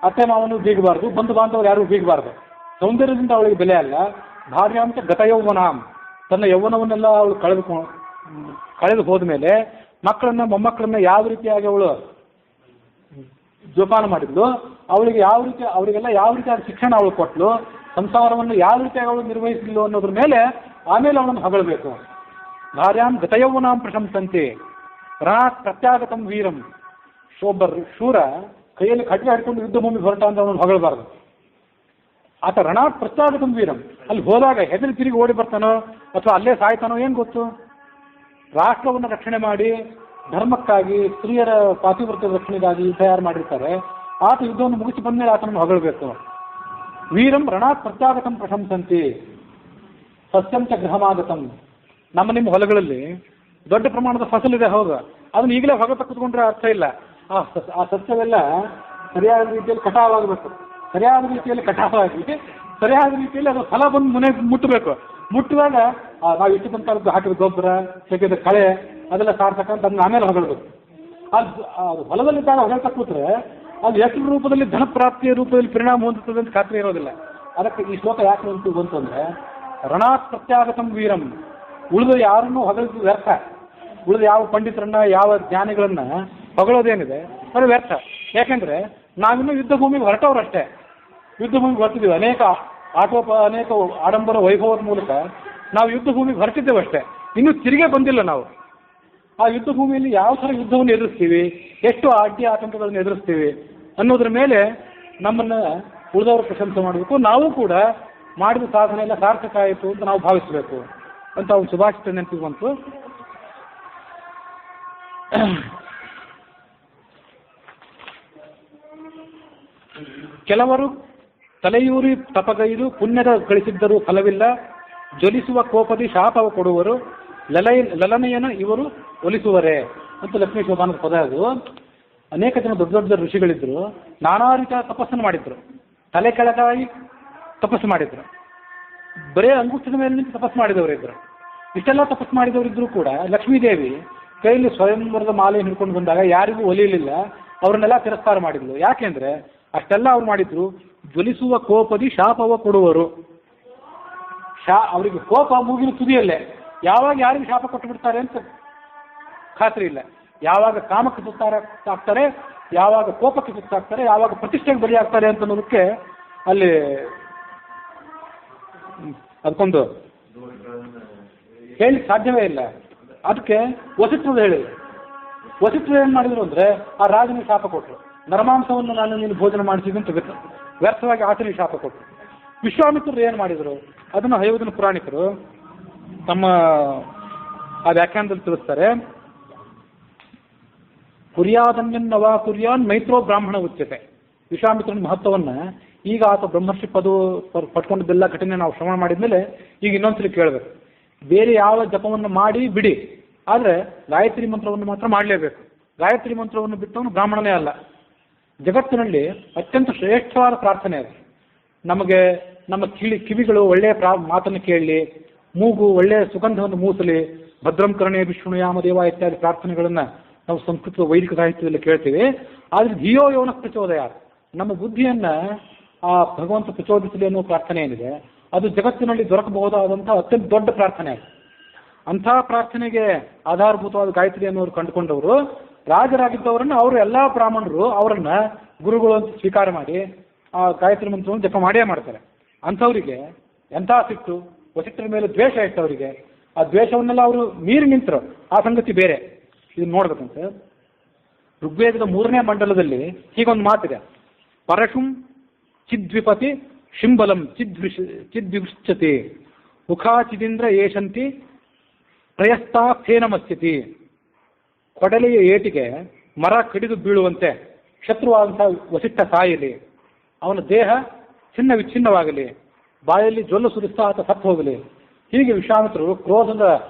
S1: ಅತ್ತೆ ಮಾವನು ಬೀಗಬಾರ್ದು, ಬಂಧು ಬಾಂಧವರು ಯಾರು ಬೀಗಬಾರ್ದು. ಸೌಂದರ್ಯದಿಂದ ಅವಳಿಗೆ ಬೆಲೆ ಅಲ್ಲ. ಭಾರ್ಯಾಂತ ಗತಯೌವನಾಂ, ತನ್ನ ಯೌವನವನ್ನೆಲ್ಲ ಅವಳು ಕಳೆದು ಹೋದ ಮೇಲೆ ಮಕ್ಕಳನ್ನ ಮೊಮ್ಮಕ್ಕಳನ್ನ ಯಾವ ರೀತಿಯಾಗಿ ಅವಳು ಜೋಪಾನ ಮಾಡಿದ್ಲು, ಅವರಿಗೆಲ್ಲ ಯಾವ ರೀತಿಯಾದ ಶಿಕ್ಷಣ ಅವಳು ಕೊಟ್ಲು, ಸಂಸಾರವನ್ನು ಯಾವ ರೀತಿಯಾಗಿ ಅವಳು ನಿರ್ವಹಿಸಲಿಲ್ಲ ಅನ್ನೋದ್ರ ಮೇಲೆ ಆಮೇಲೆ ಅವಳನ್ನು ಹೊಗಳಬೇಕು. ಭಾರ್ಯಾಂ ಗತಯೌವನಾಂ ಪ್ರಶಂಸಂತೆ ರಣಾತ್ ಪ್ರತ್ಯಾಗತಂ ವೀರಂ. ಒಬ್ಬ ಶೂರ ಕೈಯಲ್ಲಿ ಖಡ್ಗ ಹಿಡ್ಕೊಂಡು ಯುದ್ಧ ಭೂಮಿಗೆ ಹೊರಟ ಅಂತ ಅವನು ಹೊಗಳಬಾರದು. ಆತ ರಣಾತ್ ಪ್ರತ್ಯಾಗತಂ ವೀರಂ, ಅಲ್ಲಿ ಹೋದಾಗ ಹೆದರಿ ತಿರುಗಿ ಓಡಿ ಬರ್ತಾನೋ ಅಥವಾ ಅಲ್ಲೇ ಸಾಯ್ತಾನೋ ಏನು ಗೊತ್ತು. ರಾಷ್ಟ್ರವನ್ನು ರಕ್ಷಣೆ ಮಾಡಿ ಧರ್ಮಕ್ಕಾಗಿ ಸ್ತ್ರೀಯರ ಪಾತಿವ್ರತ್ಯ ರಕ್ಷಣೆಗಾಗಿ ತಯಾರು ಮಾಡಿರ್ತಾರೆ. ಆತ ಯುದ್ಧವನ್ನು ಮುಗಿಸಿ ಬಂದ್ಮೇಲೆ ಆತನನ್ನು ಹೊಗಳಬೇಕು. ವೀರಂ ರಣಾತ್ ಪ್ರತ್ಯಾಗತಂ ಪ್ರಶಂಸಂತಿ ಸಸ್ಯಂಚ ಗೃಹಮಾಗತಂ. ನಮ್ಮ ನಿಮ್ಮ ಹೊಲಗಳಲ್ಲಿ ದೊಡ್ಡ ಪ್ರಮಾಣದ ಫಸಲಿದೆ, ಹೌದು, ಅದನ್ನು ಈಗಲೇ ಹೊಗ ತಕ್ಕಿಸ್ಕೊಂಡ್ರೆ ಅರ್ಥ ಇಲ್ಲ. ಆ ಸಸ್ಯವೆಲ್ಲ ಸರಿಯಾದ ರೀತಿಯಲ್ಲಿ ಕಟಾವಾಗಬೇಕು, ಸರಿಯಾದ ರೀತಿಯಲ್ಲಿ ಕಟಾವಾಗಿ ಸರಿಯಾದ ರೀತಿಯಲ್ಲಿ ಅದು ಫಲ ಬಂದು ಮನೆಗೆ ಮುಟ್ಟಬೇಕು. ಮುಟ್ಟುವಾಗ ನಾವು ಇಷ್ಟಂತದ್ದು ಹಾಕಿದ ಗೊಬ್ಬರ, ತೆಗೆದ ಕಳೆ ಅದೆಲ್ಲ ಸಾರ್ತಕ್ಕಂಥ ಅದನ್ನ ಆಮೇಲೆ ಹೊಗಳಬೇಕು. ಅದು ಹೊಲದಲ್ಲಿದ್ದಾಗ ಹೊಗಳತ ಕೂತ್ರೆ ಅದು ಎಷ್ಟು ರೂಪದಲ್ಲಿ ಧನಪ್ರಾಪ್ತಿಯ ರೂಪದಲ್ಲಿ ಪರಿಣಾಮ ಹೊಂದುತ್ತದೆ ಅಂತ ಖಾತ್ರಿ ಇರೋದಿಲ್ಲ. ಅದಕ್ಕೆ ಈ ಶ್ಲೋಕ ಯಾಕೆ ನೆನಪು ಬಂತು ಅಂದರೆ ರಣಾತ್ ಪ್ರತ್ಯಾಗತಂ ವೀರಂ. ಉಳಿದ ಯಾರನ್ನೂ ಹೊಗಳಿದ್ದು ವ್ಯರ್ಥ. ಉಳಿದ ಯಾವ ಪಂಡಿತರನ್ನ ಯಾವ ಜ್ಞಾನಿಗಳನ್ನ ಹೊಗಳೋದೇನಿದೆ ಅದು ವ್ಯರ್ಥ. ಯಾಕೆಂದ್ರೆ ನಾವಿನ್ನೂ ಯುದ್ಧ ಭೂಮಿಗೆ ಹೊರಟವ್ರಷ್ಟೇ. ಯುದ್ಧ ಭೂಮಿಗೆ ಹೊರಟಿದ್ದೀವಿ, ಅನೇಕ ಆಡಂಬರ ವೈಭವದ ಮೂಲಕ ನಾವು ಯುದ್ಧ ಭೂಮಿಗೆ ಹೊರಟಿದ್ದೇವೆ ಅಷ್ಟೇ, ಇನ್ನೂ ತಿರುಗೇ ಬಂದಿಲ್ಲ ನಾವು. ಆ ಯುದ್ಧ ಭೂಮಿಯಲ್ಲಿ ಯಾವ ಥರ ಯುದ್ಧವನ್ನು ಎದುರಿಸ್ತೀವಿ, ಎಷ್ಟು ಅಡ್ಡಿ ಆತಂಕಗಳನ್ನು ಎದುರಿಸ್ತೀವಿ ಅನ್ನೋದ್ರ ಮೇಲೆ ನಮ್ಮನ್ನು ಉಳಿದವರು ಪ್ರಶಂಸೆ ಮಾಡಬೇಕು. ನಾವು ಕೂಡ ಮಾಡಿದ ಸಾಧನೆ ಎಲ್ಲ ಸಾರ್ಥಕ ಆಯಿತು ಅಂತ ನಾವು ಭಾವಿಸಬೇಕು ಅಂತ ಒಂದು ಸುಭಾಷಿತ ನೆನಪಿಗೆ ಬಂತು. ಕೆಲವರು ತಲೆಯೂರಿ ತಪಗೈದು ಪುಣ್ಯದ ಗಳಿಸಿದ್ದರೂ ಫಲವಿಲ್ಲ, ಜ್ವಲಿಸುವ ಕೋಪದಿ ಶಾಪವ ಕೊಡುವರು, ಲಲನೆಯನ್ನು ಇವರು ಒಲಿಸುವರೇ ಅಂತ ಲಕ್ಷ್ಮೀ ಶೋಭಾನದ ಪದ. ಅದು ಅನೇಕ ಜನ ದೊಡ್ಡ ದೊಡ್ಡ ಋಷಿಗಳಿದ್ರು, ನಾನಾ ರೀತಿಯ ತಪಸ್ಸನ್ನು ಮಾಡಿದ್ರು. ತಲೆ ಕೆಳಗಾಗಿ ತಪಸ್ಸು ಮಾಡಿದ್ರು, ಬರೇ ಅಂಗುಷ್ಟದ ಮೇಲೆ ನಿಂತು ತಪಸ್ಸು ಮಾಡಿದವರಿದ್ರು. ಇಷ್ಟೆಲ್ಲ ತಪಸ್ಸು ಮಾಡಿದವರಿದ್ರು ಕೂಡ ಲಕ್ಷ್ಮೀದೇವಿ ಕೈಯಲ್ಲಿ ಸ್ವಯಂವರದ ಮಾಲೆ ಹಿಡ್ಕೊಂಡು ಬಂದಾಗ ಯಾರಿಗೂ ಒಲಿಯಲಿಲ್ಲ, ಅವ್ರನ್ನೆಲ್ಲ ತಿರಸ್ಕಾರ ಮಾಡಿದ್ಲು. ಯಾಕೆಂದ್ರೆ ಅಷ್ಟೆಲ್ಲ ಅವ್ರು ಮಾಡಿದ್ರು ಜ್ವಲಿಸುವ ಕೋಪದಿ ಶಾಪವ ಕೊಡುವರು. ಅವರಿಗೆ ಕೋಪ ಮೂಗಿನ ತುದಿಯಲ್ಲೇ, ಯಾವಾಗ ಯಾರಿಗೆ ಶಾಪ ಕೊಟ್ಟು ಬಿಡ್ತಾರೆ ಅಂತ ಖಾತ್ರಿ ಇಲ್ಲ. ಯಾವಾಗ ಕಾಮಕ್ಕೆ ತುತ್ತಾಗ್ತಾರೆ, ಯಾವಾಗ ಕೋಪಕ್ಕೆ ತುತ್ತಾಗ್ತಾರೆ, ಯಾವಾಗ ಪ್ರತಿಷ್ಠೆಗೆ ಬಲಿಯಾಗ್ತಾರೆ ಅಂತ ಅನ್ನೋದಕ್ಕೆ ಅಲ್ಲಿ ಅದಕ್ಕೊಂದು ಹೇಳಿ ಸಾಧ್ಯವೇ ಇಲ್ಲ. ಅದಕ್ಕೆ ವಸಿಷ್ಠರು ಹೇಳಿದ್ರು. ವಸಿಷ್ಠರು ಏನು ಮಾಡಿದ್ರು ಅಂದರೆ ಆ ರಾಜನಿಗೆ ಶಾಪ ಕೊಟ್ಟರು, ನರಮಾಂಸವನ್ನು ನಾನು ನೀನು ಭೋಜನ ಮಾಡಿಸಿದಂತ ವ್ಯರ್ಥವಾಗಿ ಆತನಿಗೆ ಶಾಪ ಕೊಟ್ಟರು. ವಿಶ್ವಾಮಿತ್ರರು ಏನು ಮಾಡಿದರು ಅದನ್ನು ಹೈವದನ ಪುರಾಣಿಕರು ತಮ್ಮ ಆ ವ್ಯಾಖ್ಯಾನದಲ್ಲಿ ತಿಳಿಸ್ತಾರೆ. ಕುರ್ಯಾದನ್ಯನ್ನವಾ ಕುರ್ಯಾನ್ ಮೈತ್ರೋ ಬ್ರಾಹ್ಮಣ ಉಚ್ಯತೆ. ವಿಶ್ವಾಮಿತ್ರನ ಮಹತ್ವವನ್ನು ಈಗ ಆತ ಬ್ರಹ್ಮರ್ಷಿ ಪಡ್ಕೊಂಡಿದ್ದೆಲ್ಲ ಘಟನೆ ನಾವು ಶ್ರವಣ ಮಾಡಿದ್ಮೇಲೆ ಈಗ ಇನ್ನೊಂದ್ಸಲಿ ಕೇಳಬೇಕು. ಬೇರೆ ಯಾವ ಜಪವನ್ನು ಮಾಡಿ ಬಿಡಿ, ಆದರೆ ಗಾಯತ್ರಿ ಮಂತ್ರವನ್ನು ಮಾತ್ರ ಮಾಡಲೇಬೇಕು. ಗಾಯತ್ರಿ ಮಂತ್ರವನ್ನು ಬಿಟ್ಟವನು ಬ್ರಾಹ್ಮಣನೇ ಅಲ್ಲ. ಜಗತ್ತಿನಲ್ಲಿ ಅತ್ಯಂತ ಶ್ರೇಷ್ಠವಾದ ಪ್ರಾರ್ಥನೆ ಅದು. ನಮಗೆ ನಮ್ಮ ಕಿವಿಗಳು ಒಳ್ಳೆಯ ಮಾತನ್ನು ಕೇಳಲಿ, ಮೂಗು ಒಳ್ಳೆಯ ಸುಗಂಧವನ್ನು ಮೂಸಲಿ, ಭದ್ರಂ ಕರ್ಣೇ ವಿಷ್ಣುಯಾಮ ದೇವ ಇತ್ಯಾದಿ ಪ್ರಾರ್ಥನೆಗಳನ್ನು ನಾವು ಸಂಸ್ಕೃತ ವೈದಿಕ ಸಾಹಿತ್ಯದಲ್ಲಿ ಕೇಳ್ತೀವಿ. ಆದರೆ ಧಿಯೋ ಯೋನ ಪ್ರಚೋದಯ, ನಮ್ಮ ಬುದ್ಧಿಯನ್ನು ಆ ಭಗವಂತ ಪ್ರಚೋದಿಸಲಿ ಅನ್ನೋ ಪ್ರಾರ್ಥನೆ ಏನಿದೆ ಅದು ಜಗತ್ತಿನಲ್ಲಿ ದೊರಕಬಹುದಾದಂಥ ಅತ್ಯಂತ ದೊಡ್ಡ ಪ್ರಾರ್ಥನೆ ಅದು. ಅಂಥ ಪ್ರಾರ್ಥನೆಗೆ ಆಧಾರಭೂತವಾದ ಗಾಯತ್ರಿ ಅನ್ನೋರು ಕಂಡುಕೊಂಡವರು ರಾಜರಾಗಿದ್ದವರನ್ನು ಅವರು ಎಲ್ಲ ಬ್ರಾಹ್ಮಣರು ಅವರನ್ನು ಗುರುಗಳು ಅಂತ ಸ್ವೀಕಾರ ಮಾಡಿ ಆ ಗಾಯತ್ರಿ ಮಂತ್ರವನ್ನು ಜಪ ಮಾಡೇ ಮಾಡ್ತಾರೆ. ಅಂಥವರಿಗೆ ಎಂಥ ಸಿಟ್ಟು, ವಸಿಷ್ಠರ ಮೇಲೆ ದ್ವೇಷ ಇತ್ತು ಅವರಿಗೆ. ಆ ದ್ವೇಷವನ್ನೆಲ್ಲ ಅವರು ಮೀರಿ ನಿಂತರು. ಆ ಸಂಗತಿ ಬೇರೆ, ಇದನ್ನು ನೋಡ್ಬೇಕಂತೆ. ಋಗ್ವೇದದ 3ನೇ ಮಂಡಲದಲ್ಲಿ ಹೀಗೊಂದು ಮಾತಿದೆ, ಪರಶುಂ ಚಿದ್ವಿಪತಿ ಶಿಂಬಲಂ ಚಿದ್ವಿಶ್ಚತಿ ಮುಖಾಚಿದಿಂದ್ರ ಏಷಂತಿ ಪ್ರಯಸ್ತಾ ಫೇನಮಸ್ಯತಿ. ಕೊಡಲಿಯ ಏಟಿಗೆ ಮರ ಕಡಿದು ಬೀಳುವಂತೆ ಶತ್ರುವಾದಂಥ ವಸಿಷ್ಠ ಸಾಯಲಿ, ಅವನ ದೇಹ ಚಿನ್ನ ವಿಚ್ಛಿನ್ನವಾಗಲಿ, ಬಾಯಲ್ಲಿ ಜೊಲ್ಲು ಸುರಿಸ್ತಾ ಆತ ಸತ್ತು ಹೋಗಲಿ. ಹೀಗೆ ವಿಶ್ವಾಮಿತ್ರರು ಕ್ರೋಧದ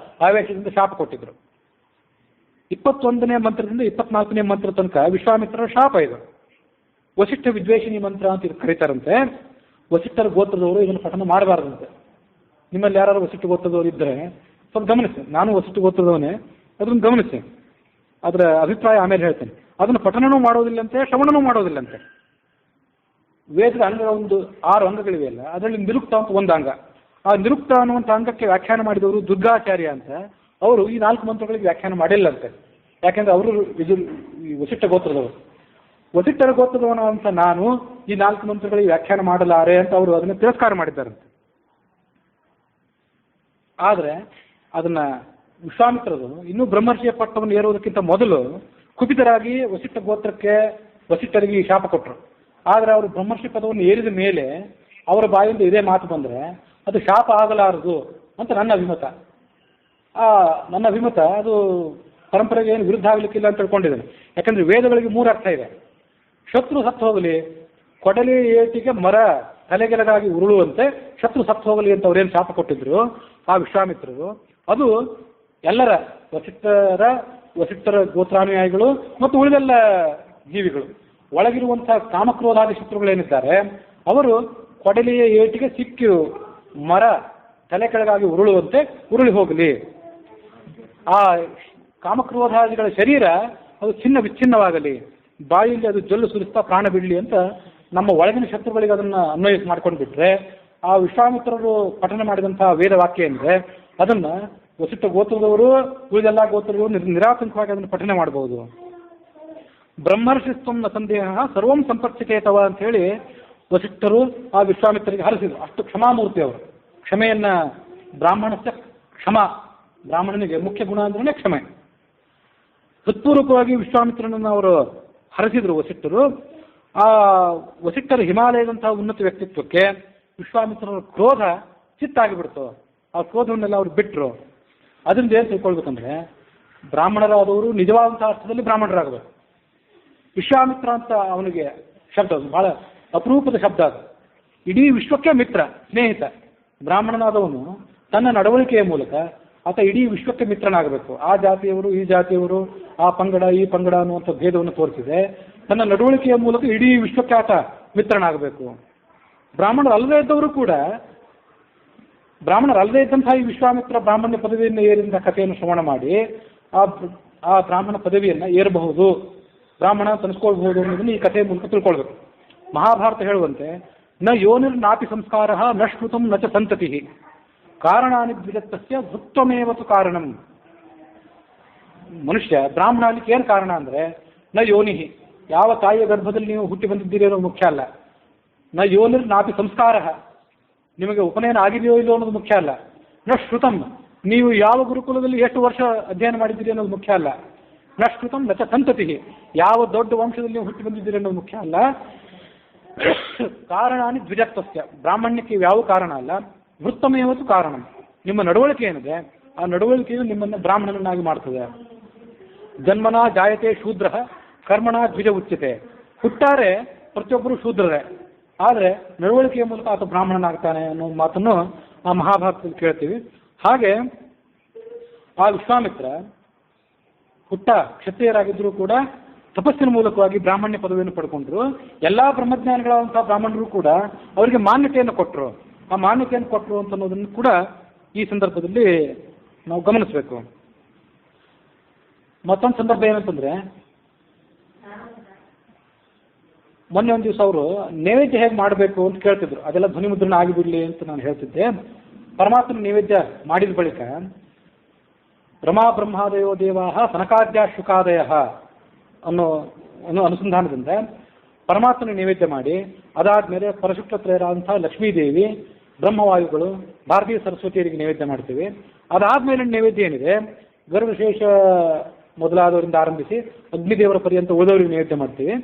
S1: ಆವೇಶದಿಂದ ಶಾಪ ಕೊಟ್ಟಿದ್ರು. 21ನೇ ಮಂತ್ರದಿಂದ 24ನೇ ಮಂತ್ರ ತನಕ ವಿಶ್ವಾಮಿತ್ರರ ಶಾಪ ಇದು. ವಸಿಷ್ಠ ವಿದ್ವೇಷಿಣಿ ಮಂತ್ರ ಅಂತ ಇದು ಕರೀತಾರಂತೆ. ವಸಿಷ್ಠರ ಗೋತ್ರದವರು ಇದನ್ನು ಪಠನ ಮಾಡಬಾರ್ದಂತೆ. ನಿಮ್ಮಲ್ಲಿ ಯಾರು ವಸಿಷ್ಠ ಗೋತ್ರದವರು ಇದ್ದರೆ ಸ್ವಲ್ಪ ಗಮನಿಸಿ. ನಾನು ವಸಿಷ್ಠ ಗೋತ್ರದವನೇ, ಅದನ್ನು ಗಮನಿಸಿ. ಅದರ ಅಭಿಪ್ರಾಯ ಆಮೇಲೆ ಹೇಳ್ತೇನೆ. ಅದನ್ನು ಪಠನವೂ ಮಾಡೋದಿಲ್ಲಂತೆ, ಶ್ರವಣನೂ ಮಾಡೋದಿಲ್ಲಂತೆ. ವೇದದ ಅಂಗ ಒಂದು 6 ಅಂಗಗಳಿವೆಯಲ್ಲ, ಅದರಲ್ಲಿ ನಿರುಕ್ತ ಅಂತ ಒಂದು ಅಂಗ. ಆ ನಿರುಕ್ತ ಅನ್ನುವಂಥ ಅಂಗಕ್ಕೆ ವ್ಯಾಖ್ಯಾನ ಮಾಡಿದವರು ದುರ್ಗಾಚಾರ್ಯ ಅಂತ. ಅವರು ಈ 4 ಮಂತ್ರಗಳಿಗೆ ವ್ಯಾಖ್ಯಾನ ಮಾಡಿಲ್ಲಂತೆ. ಯಾಕೆಂದ್ರೆ ಅವರು ವಸಿಷ್ಠ ಗೋತ್ರದವರು. ವಸಿಷ್ಠರ ಗೋತ್ರದವನ ಅಂತ ನಾನು ಈ 4 ಮಂತ್ರಗಳಿಗೆ ವ್ಯಾಖ್ಯಾನ ಮಾಡಲಾರೆ ಅಂತ ಅವರು ಅದನ್ನು ತಿರಸ್ಕಾರ ಮಾಡಿದ್ದಾರಂತೆ. ಆದರೆ ಅದನ್ನ ವಿಶ್ವಾಮಿತ್ರರು ಇನ್ನೂ ಬ್ರಹ್ಮರ್ಷಿಯ ಪಟ್ಟವನ್ನು ಏರುವುದಕ್ಕಿಂತ ಮೊದಲು ಕುಪಿತರಾಗಿ ವಸಿಷ್ಠರಿಗೆ ಈ ಶಾಪ ಕೊಟ್ಟರು. ಆದರೆ ಅವರು ಬ್ರಹ್ಮರ್ಷಿ ಪದವನ್ನು ಏರಿದ ಮೇಲೆ ಅವರ ಬಾಯಿಂದ ಇದೇ ಮಾತು ಬಂದರೆ ಅದು ಶಾಪ ಆಗಲಾರದು ಅಂತ ನನ್ನ ಅಭಿಮತ. ನನ್ನ ಅಭಿಮತ ಅದು ಪರಂಪರೆಗೆ ಏನು ವಿರುದ್ಧ ಆಗಲಿಕ್ಕಿಲ್ಲ ಅಂತ ತಿಳ್ಕೊಂಡಿದ್ದೇನೆ. ಯಾಕಂದ್ರೆ ವೇದಗಳಿಗೆ 3 ಅರ್ಥ ಇದೆ. ಶತ್ರು ಸತ್ತು ಹೋಗಲಿ, ಕೊಡಲಿ ಏಟಿಗೆ ಮರ ತಲೆಗೆಲಗಾಗಿ ಉರುಳುವಂತೆ ಶತ್ರು ಸತ್ತು ಹೋಗಲಿ ಅಂತ ಅವ್ರೇನು ಶಾಪ ಕೊಟ್ಟಿದ್ರು ಆ ವಿಶ್ವಾಮಿತ್ರರು, ಅದು ಎಲ್ಲರ ವಸಿಷ್ಠರ ಗೋತ್ರಾನುಯಾಯಿಗಳು ಮತ್ತು ಉಳಿದೆಲ್ಲ ಜೀವಿಗಳು ಒಳಗಿರುವಂತಹ ಕಾಮಕ್ರೋಧಾದಿ ಶತ್ರುಗಳೇನಿದ್ದಾರೆ ಅವರು ಕೊಡಲಿಯ ಏಟಿಗೆ ಸಿಕ್ಕಿ ಮರ ತಲೆ ಕೆಳಗಾಗಿ ಉರುಳುವಂತೆ ಉರುಳಿ ಹೋಗಲಿ. ಆ ಕಾಮಕ್ರೋಧಾದಿಗಳ ಶರೀರ ಅದು ಚಿನ್ನ ವಿಚ್ಛಿನ್ನವಾಗಲಿ, ಬಾಯಿಯಲ್ಲಿ ಅದು ಜೊಲ್ಲು ಸುರಿಸ್ತಾ ಪ್ರಾಣ ಬಿಡಲಿ ಅಂತ ನಮ್ಮ ಒಳಗಿನ ಶತ್ರುಗಳಿಗೆ ಅದನ್ನು ಅನ್ವಯಿಸಿ ಮಾಡ್ಕೊಂಡು ಬಿಟ್ರೆ ಆ ವಿಶ್ವಾಮಿತ್ರರು ಪಠನ ಮಾಡಿದಂತಹ ವೇದ ವಾಕ್ಯ ಏನಿದೆ ಅದನ್ನು ವಸಿಷ್ಠ ಗೋತ್ರದವರು ಉಳಿದೆಲ್ಲ ಗೋತ್ರದವರು ನಿರಾತಂಕವಾಗಿ ಅದನ್ನು ಪಠನೆ ಮಾಡಬಹುದು. ಬ್ರಹ್ಮರ್ಷಿತ್ವಂ ನ ಸಂದೇಹ ಸರ್ವಂ ಸಂಪರ್ಚಿತೇತವ ಅಂತ ಹೇಳಿ ವಸಿಷ್ಠರು ಆ ವಿಶ್ವಾಮಿತ್ರರಿಗೆ ಹರಿಸಿದ್ರು. ಅಷ್ಟು ಕ್ಷಮಾಮೂರ್ತಿ ಅವರು. ಕ್ಷಮೆಯನ್ನ ಬ್ರಾಹ್ಮಣಸ್ಯ ಕ್ಷಮಾ, ಬ್ರಾಹ್ಮಣನಿಗೆ ಮುಖ್ಯ ಗುಣ ಅಂದ್ರೆ ಕ್ಷಮೆ. ಹೃತ್ಪೂರ್ವಕವಾಗಿ ವಿಶ್ವಾಮಿತ್ರನನ್ನು ಅವರು ಹರಿಸಿದ್ರು ವಸಿಷ್ಠರು. ಆ ವಸಿಷ್ಠರ ಹಿಮಾಲಯದಂತಹ ಉನ್ನತ ವ್ಯಕ್ತಿತ್ವಕ್ಕೆ ವಿಶ್ವಾಮಿತ್ರರ ಕ್ರೋಧ ಚಿತ್ತಾಗಿಬಿಡ್ತು. ಆ ಕ್ರೋಧವನ್ನೆಲ್ಲ ಅವರು ಬಿಟ್ಟರು. ಅದರಿಂದ ಏನು ತಿಳ್ಕೊಳ್ಬೇಕಂದ್ರೆ ಬ್ರಾಹ್ಮಣರಾದವರು ನಿಜವಾದಂತಹ ಅರ್ಥದಲ್ಲಿ ಬ್ರಾಹ್ಮಣರಾಗಬೇಕು. ವಿಶ್ವಾಮಿತ್ರ ಅಂತ ಅವನಿಗೆ ಶಬ್ದ ಬಹಳ ಅಪರೂಪದ ಶಬ್ದ ಅದು. ಇಡೀ ವಿಶ್ವಕ್ಕೆ ಮಿತ್ರ, ಸ್ನೇಹಿತ. ಬ್ರಾಹ್ಮಣನಾದವನು ತನ್ನ ನಡವಳಿಕೆಯ ಮೂಲಕ ಆತ ಇಡೀ ವಿಶ್ವಕ್ಕೆ ಮಿತ್ರನಾಗಬೇಕು. ಆ ಜಾತಿಯವರು ಈ ಜಾತಿಯವರು, ಆ ಪಂಗಡ ಈ ಪಂಗಡ ಅನ್ನುವಂಥ ಭೇದವನ್ನು ತೋರಿಸಿದೆ. ತನ್ನ ನಡವಳಿಕೆಯ ಮೂಲಕ ಇಡೀ ವಿಶ್ವಕ್ಕೆ ಆತ ಮಿತ್ರನಾಗಬೇಕು. ಬ್ರಾಹ್ಮಣರಲ್ಲದೇ ಇದ್ದವರು ಕೂಡ, ಬ್ರಾಹ್ಮಣರಲ್ಲದೇ ಇದ್ದಂತಹ ಈ ವಿಶ್ವಾಮಿತ್ರ ಬ್ರಾಹ್ಮಣ್ಯ ಪದವಿಯನ್ನು ಏರಿದ ಕಥೆಯನ್ನು ಶ್ರವಣ ಮಾಡಿ ಆ ಬ್ರಾಹ್ಮಣ ಪದವಿಯನ್ನು ಏರಬಹುದು, ಬ್ರಾಹ್ಮಣ ತನಿಸ್ಕೊಳ್ಬಹುದು ಅನ್ನೋದನ್ನು ಈ ಕಥೆಯ ಮೂಲಕ ತಿಳ್ಕೊಳ್ಬೇಕು. ಮಹಾಭಾರತ ಹೇಳುವಂತೆ ನ ಯೋನಿರ್ನಾಪಿ ಸಂಸ್ಕಾರ ನ ಶ್ರುತಂ ನ ಚ ಸಂತತಿ ಕಾರಣಾನಿ ದ್ವಿಜತ್ವಸ್ಯ ಭೃತ್ವಮೇವತು ಕಾರಣಂ. ಮನುಷ್ಯ ಬ್ರಾಹ್ಮಣ ಅಲ್ಲಿಗೆ ಏನು ಕಾರಣ ಅಂದರೆ ನ ಯೋನಿಹಿ, ಯಾವ ತಾಯಿಯ ಗರ್ಭದಲ್ಲಿ ನೀವು ಹುಟ್ಟಿ ಬಂದಿದ್ದೀರಿ ಅನ್ನೋದು ಮುಖ್ಯ ಅಲ್ಲ. ನ ಯೋನಿರ್ನಾಪಿ ಸಂಸ್ಕಾರ, ನಿಮಗೆ ಉಪನಯನ ಆಗಿದೆಯೋ ಇಲ್ಲೋ ಅನ್ನೋದು ಮುಖ್ಯ ಅಲ್ಲ. ನ ಶ್ರುತಂ, ನೀವು ಯಾವ ಗುರುಕುಲದಲ್ಲಿ ಎಷ್ಟು ವರ್ಷ ಅಧ್ಯಯನ ಮಾಡಿದ್ದೀರಿ ಅನ್ನೋದು ಮುಖ್ಯ ಅಲ್ಲ. ನ ಶ್ರುತಂ ನ ಚ ಸಂತತಿ, ಯಾವ ದೊಡ್ಡ ವಂಶದಲ್ಲಿ ನೀವು ಹುಟ್ಟಿ ಬಂದಿದ್ದೀರಿ ಅನ್ನೋದು ಮುಖ್ಯ ಅಲ್ಲ. ಕಾರಣಾನಿ ದ್ವಿಜತ್ವಸ್ಯ, ಬ್ರಾಹ್ಮಣ್ಯಕ್ಕೆ ಯಾವ ಕಾರಣ ಅಲ್ಲ. ವೃತ್ತಮೇವತ್ತು ಕಾರಣ, ನಿಮ್ಮ ನಡವಳಿಕೆ ಏನಿದೆ ಆ ನಡವಳಿಕೆಯು ನಿಮ್ಮನ್ನು ಬ್ರಾಹ್ಮಣನನ್ನಾಗಿ ಮಾಡ್ತದೆ. ಜನ್ಮನ ಜಾಯತೆ ಶೂದ್ರ ಕರ್ಮಣ ದ್ವಿಜ ಉಚ್ಯತೆ. ಹುಟ್ಟಾರೆ ಪ್ರತಿಯೊಬ್ಬರು ಶೂದ್ರರೇ, ಆದರೆ ನಡವಳಿಕೆಯ ಮೂಲಕ ಆತ ಬ್ರಾಹ್ಮಣನಾಗ್ತಾನೆ ಅನ್ನೋ ಮಾತನ್ನು ಆ ಮಹಾಭಾರತದಲ್ಲಿ ಕೇಳ್ತೀವಿ. ಹಾಗೆ ಆ ವಿಶ್ವಾಮಿತ್ರ ಹುಟ್ಟ ಕ್ಷತ್ರಿಯರಾಗಿದ್ದರೂ ಕೂಡ ತಪಸ್ಸಿನ ಮೂಲಕವಾಗಿ ಬ್ರಾಹ್ಮಣ್ಯ ಪದವಿಯನ್ನು ಪಡ್ಕೊಂಡ್ರು. ಎಲ್ಲ ಬ್ರಹ್ಮಜ್ಞಾನಿಗಳಾದಂತಹ ಬ್ರಾಹ್ಮಣರು ಕೂಡ ಅವರಿಗೆ ಮಾನ್ಯತೆಯನ್ನು ಕೊಟ್ಟರು. ಆ ಮಾನ್ಯತೆಯನ್ನು ಕೊಟ್ಟರು ಅಂತ ಅನ್ನೋದನ್ನು ಕೂಡ ಈ ಸಂದರ್ಭದಲ್ಲಿ ನಾವು ಗಮನಿಸಬೇಕು. ಮತ್ತೊಂದು ಸಂದರ್ಭ ಏನಂತಂದ್ರೆ, ಮೊನ್ನೆ ಒಂದು ದಿವಸ ಅವರು ನೈವೇದ್ಯ ಹೇಗೆ ಮಾಡಬೇಕು ಅಂತ ಕೇಳ್ತಿದ್ರು. ಅದೆಲ್ಲ ಧ್ವನಿ ಮುದ್ರಣ ಆಗಿಬಿಡ್ಲಿ ಅಂತ ನಾನು ಹೇಳ್ತಿದ್ದೆ. ಪರಮಾತ್ಮನ ನೈವೇದ್ಯ ಮಾಡಿದ ಬಳಿಕ ರಮಾ ಬ್ರಹ್ಮಾದಯೋ ದೇವಾಹ ಸನಕಾದ್ಯ ಶುಕಾದಯ ಅನ್ನೋ ಅನುಸಂಧಾನದಿಂದ ಪರಮಾತ್ಮನ ನೈವೇದ್ಯ ಮಾಡಿ, ಅದಾದ್ಮೇಲೆ ಪರಶುಕ್ಲತ್ರಯರಾದಂತಹ ಲಕ್ಷ್ಮೀದೇವಿ, ಬ್ರಹ್ಮವಾಯುಗಳು, ಭಾರತೀಯ ಸರಸ್ವತಿಯರಿಗೆ ನೈವೇದ್ಯ ಮಾಡ್ತೀವಿ. ಅದಾದ್ಮೇಲೆ ನೈವೇದ್ಯ ಏನಿದೆ ಗರುಡಶೇಷ ಮೊದಲಾದವರಿಂದ ಆರಂಭಿಸಿ ಅಗ್ನಿದೇವರ ಪರ್ಯಂತ ಉಳಿದವರಿಗೆ ನೈವೇದ್ಯ ಮಾಡ್ತೀವಿ.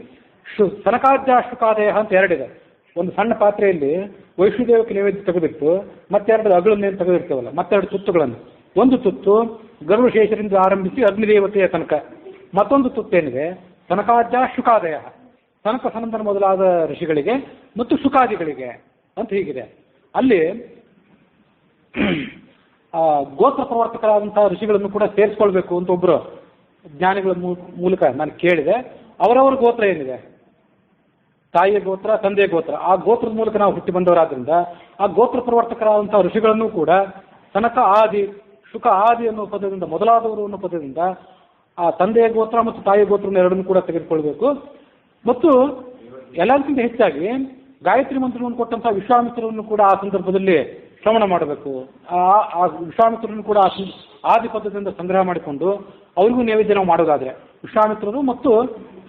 S1: ಸನಕಾದ್ಯ ಶುಕಾದಯ ಅಂತ ಎರಡಿದೆ. ಒಂದು ಸಣ್ಣ ಪಾತ್ರೆಯಲ್ಲಿ ವೈಷ್ಣುದೇವಕ್ಕೆ ನೈವೇದ್ಯ ತೆಗೆದಿಟ್ಟು ಮತ್ತೆರಡು ಅಗಳನ್ನೇನು ತೆಗೆದಿರ್ತೇವಲ್ಲ, ಮತ್ತೆರಡು ತುತ್ತುಗಳನ್ನು, ಒಂದು ತುತ್ತು ಗರುಡಶೇಷರಿಂದ ಆರಂಭಿಸಿ ಅಗ್ನಿದೇವತೆಯ ತನಕ, ಮತ್ತೊಂದು ತುತ್ತೇನಿದೆ ಸನಕಾದ್ಯ ಶುಕಾದಯ, ಸನಕ ಸನಂದನ ಮೊದಲಾದ ಋಷಿಗಳಿಗೆ ಮತ್ತು ಶುಕಾದಿಗಳಿಗೆ ಅಂತ ಹೀಗಿದೆ. ಅಲ್ಲಿ ಗೋತ್ರ ಪ್ರವರ್ತಕರಾದಂತಹ ಋಷಿಗಳನ್ನು ಕೂಡ ಸೇರಿಸ್ಕೊಳ್ಬೇಕು ಅಂತ ಒಬ್ಬರು ಜ್ಞಾನಿಗಳ ಮೂಲಕ ನಾನು ಕೇಳಿದೆ. ಅವರವರ ಗೋತ್ರ ಏನಿದೆ, ತಾಯಿಯ ಗೋತ್ರ, ತಂದೆಯ ಗೋತ್ರ, ಆ ಗೋತ್ರದ ಮೂಲಕ ನಾವು ಹುಟ್ಟಿ ಬಂದವರಾದ್ರಿಂದ ಆ ಗೋತ್ರ ಪ್ರವರ್ತಕರಾದಂತಹ ಋಷಿಗಳನ್ನು ಕೂಡ ಸನಕ ಆದಿ, ಶುಕ ಆದಿ ಅನ್ನೋ ಪದದಿಂದ, ಮೊದಲಾದವರು ಅನ್ನೋ ಪದದಿಂದ ಆ ತಂದೆಯ ಗೋತ್ರ ಮತ್ತು ತಾಯಿಯ ಗೋತ್ರವನ್ನು ಎರಡನ್ನೂ ಕೂಡ ತೆಗೆದುಕೊಳ್ಬೇಕು. ಮತ್ತು ಎಲ್ಲದಕ್ಕಿಂತ ಹೆಚ್ಚಾಗಿ ಗಾಯತ್ರಿ ಮಂತ್ರವನ್ನು ಕೊಟ್ಟಂತಹ ವಿಶ್ವಾಮಿತ್ರರನ್ನು ಕೂಡ ಆ ಸಂದರ್ಭದಲ್ಲಿ ಶ್ರವಣ ಮಾಡಬೇಕು. ಆ ವಿಶ್ವಾಮಿತ್ರರನ್ನು ಕೂಡ ಆದಿ ಪದದಿಂದ ಸಂಗ್ರಹ ಮಾಡಿಕೊಂಡು ಅವರಿಗೂ ನೈವೇದ್ಯ ನಾವು ಮಾಡೋದಾದ್ರೆ, ವಿಶ್ವಾಮಿತ್ರರು ಮತ್ತು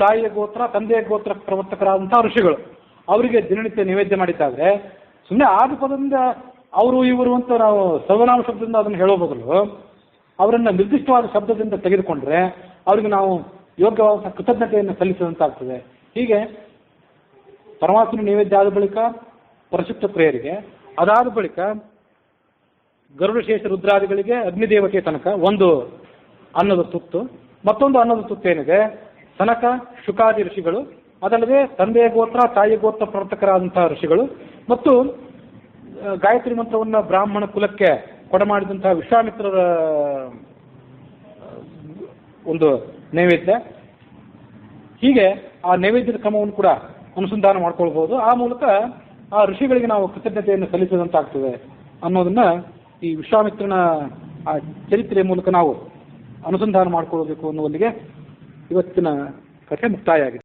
S1: ತಾಯಿಯ ಗೋತ್ರ, ತಂದೆಯ ಗೋತ್ರ ಪ್ರವರ್ತಕರಾದಂತಹ ಋಷಿಗಳು ಅವರಿಗೆ ದಿನನಿತ್ಯ ನೈವೇದ್ಯ ಮಾಡಿದ್ದಾದ್ರೆ, ಸುಮ್ಮನೆ ಆದಿ ಪದದಿಂದ ಅವರು ಇವರು ಅಂತ ನಾವು ಸರ್ವನಾಮ ಶಬ್ದದಿಂದ ಅದನ್ನು ಹೇಳೋ ಬದಲು ಅವರನ್ನು ನಿರ್ದಿಷ್ಟವಾದ ಶಬ್ದದಿಂದ ತೆಗೆದುಕೊಂಡ್ರೆ ಅವರಿಗೆ ನಾವು ಯೋಗ್ಯವಾದ ಕೃತಜ್ಞತೆಯನ್ನು ಸಲ್ಲಿಸಿದಂತಾಗ್ತದೆ. ಹೀಗೆ ಪರಮಾತ್ಮನ ನೈವೇದ್ಯ ಆದ ಬಳಿಕ ಪರಶುಕ್ತ ಪ್ರಿಯರಿಗೆ, ಅದಾದ ಬಳಿಕ ಗರುಡಶೇಷ ರುದ್ರಾದಿಗಳಿಗೆ, ಅಗ್ನಿದೇವತೆಯ ತನಕ ಒಂದು ಅನ್ನದ ತುತ್ತು, ಮತ್ತೊಂದು ಅನ್ನದ ತುತ್ತು ಏನಿದೆ ಸನಕ ಶುಕಾದಿ ಋಷಿಗಳು, ಅದಲ್ಲದೆ ತಂದೆಯ ಗೋತ್ರ, ತಾಯಿಯ ಗೋತ್ರ ಪ್ರವರ್ತಕರಾದಂತಹ ಋಷಿಗಳು ಮತ್ತು ಗಾಯತ್ರಿ ಮಂತ್ರವನ್ನು ಬ್ರಾಹ್ಮಣ ಕುಲಕ್ಕೆ ಕೊಡಮಾಡಿದಂತಹ ವಿಶ್ವಾಮಿತ್ರರ ಒಂದು ನೈವೇದ್ಯ. ಹೀಗೆ ಆ ನೈವೇದ್ಯದ ಕ್ರಮವನ್ನು ಕೂಡ ಅನುಸಂಧಾನ ಮಾಡ್ಕೊಳ್ಬಹುದು. ಆ ಮೂಲಕ ಆ ಋಷಿಗಳಿಗೆ ನಾವು ಕೃತಜ್ಞತೆಯನ್ನು ಸಲ್ಲಿಸಿದಂತಾಗ್ತದೆ ಅನ್ನೋದನ್ನ ಈ ವಿಶ್ವಾಮಿತ್ರನ ಆ ಚರಿತ್ರೆಯ ಮೂಲಕ ನಾವು ಅನುಸಂಧಾನ ಮಾಡ್ಕೊಳ್ಬೇಕು ಅನ್ನುವಲ್ಲಿಗೆ ಇವತ್ತಿನ ಕಥೆ ಮುಕ್ತಾಯ ಆಗಿದೆ.